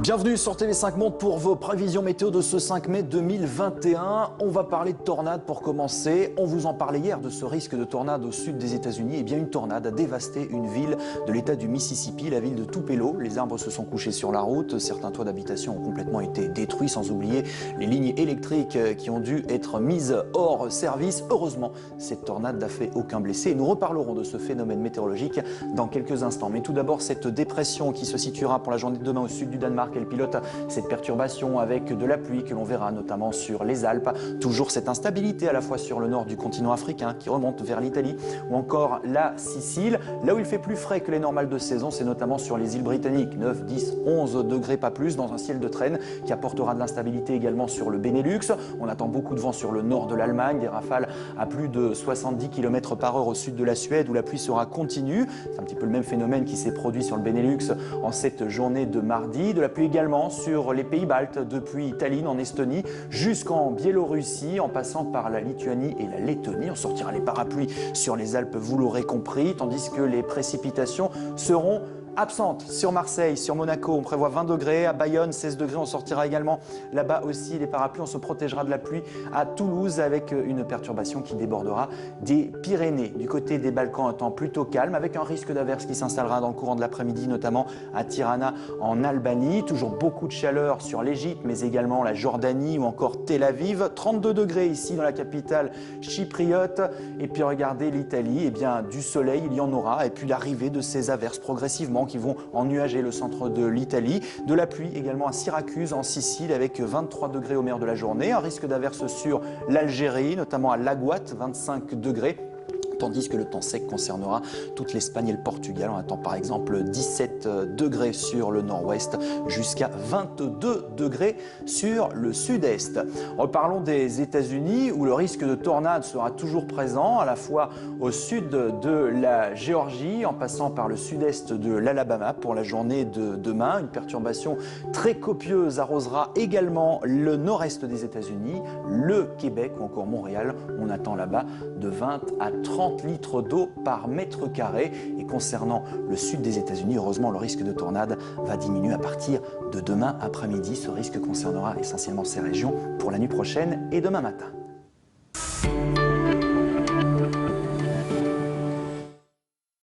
Bienvenue sur TV5 Monde pour vos prévisions météo de ce 5 mai 2021. On va parler de tornades pour commencer. On vous en parlait hier de ce risque de tornade au sud des États-Unis. Eh bien, une tornade a dévasté une ville de l'État du Mississippi, la ville de Tupelo. Les arbres se sont couchés sur la route. Certains toits d'habitation ont complètement été détruits, sans oublier les lignes électriques qui ont dû être mises hors service. Heureusement, cette tornade n'a fait aucun blessé. Nous reparlerons de ce phénomène météorologique dans quelques instants. Mais tout d'abord, cette dépression qui se situera pour la journée de demain au sud du Danemark. Elle pilote cette perturbation avec de la pluie que l'on verra notamment sur les Alpes. Toujours cette instabilité à la fois sur le nord du continent africain qui remonte vers l'Italie ou encore la Sicile. Là où il fait plus frais que les normales de saison, c'est notamment sur les îles britanniques. 9, 10, 11 degrés, pas plus, dans un ciel de traîne qui apportera de l'instabilité également sur le Benelux. On attend beaucoup de vent sur le nord de l'Allemagne, des rafales à plus de 70 km/h au sud de la Suède où la pluie sera continue. C'est un petit peu le même phénomène qui s'est produit sur le Benelux en cette journée de mardi. De la pluie également sur les pays baltes, depuis Tallinn en Estonie jusqu'en Biélorussie, en passant par la Lituanie et la Lettonie. On sortira les parapluies sur les Alpes, vous l'aurez compris, tandis que les précipitations seront absente sur Marseille, sur Monaco, on prévoit 20 degrés, à Bayonne 16 degrés, on sortira également là-bas aussi les parapluies, on se protégera de la pluie à Toulouse avec une perturbation qui débordera des Pyrénées. Du côté des Balkans, un temps plutôt calme avec un risque d'averse qui s'installera dans le courant de l'après-midi, notamment à Tirana en Albanie. Toujours beaucoup de chaleur sur l'Égypte, mais également la Jordanie ou encore Tel Aviv. 32 degrés ici dans la capitale chypriote. Et puis regardez l'Italie, eh bien du soleil il y en aura et puis l'arrivée de ces averses progressivement qui vont ennuager le centre de l'Italie. De la pluie également à Syracuse en Sicile avec 23 degrés au meilleur de la journée. Un risque d'averse sur l'Algérie, notamment à Laguate, 25 degrés. Tandis que le temps sec concernera toute l'Espagne et le Portugal. On attend par exemple 17 degrés sur le nord-ouest jusqu'à 22 degrés sur le sud-est. Reparlons des États-Unis où le risque de tornade sera toujours présent, à la fois au sud de la Géorgie en passant par le sud-est de l'Alabama pour la journée de demain. Une perturbation très copieuse arrosera également le nord-est des États-Unis, le Québec ou encore Montréal. On attend là-bas de 20 à 30 litres d'eau par mètre carré. Et concernant le sud des États-Unis, heureusement, le risque de tornade va diminuer à partir de demain après-midi. Ce risque concernera essentiellement ces régions pour la nuit prochaine et demain matin.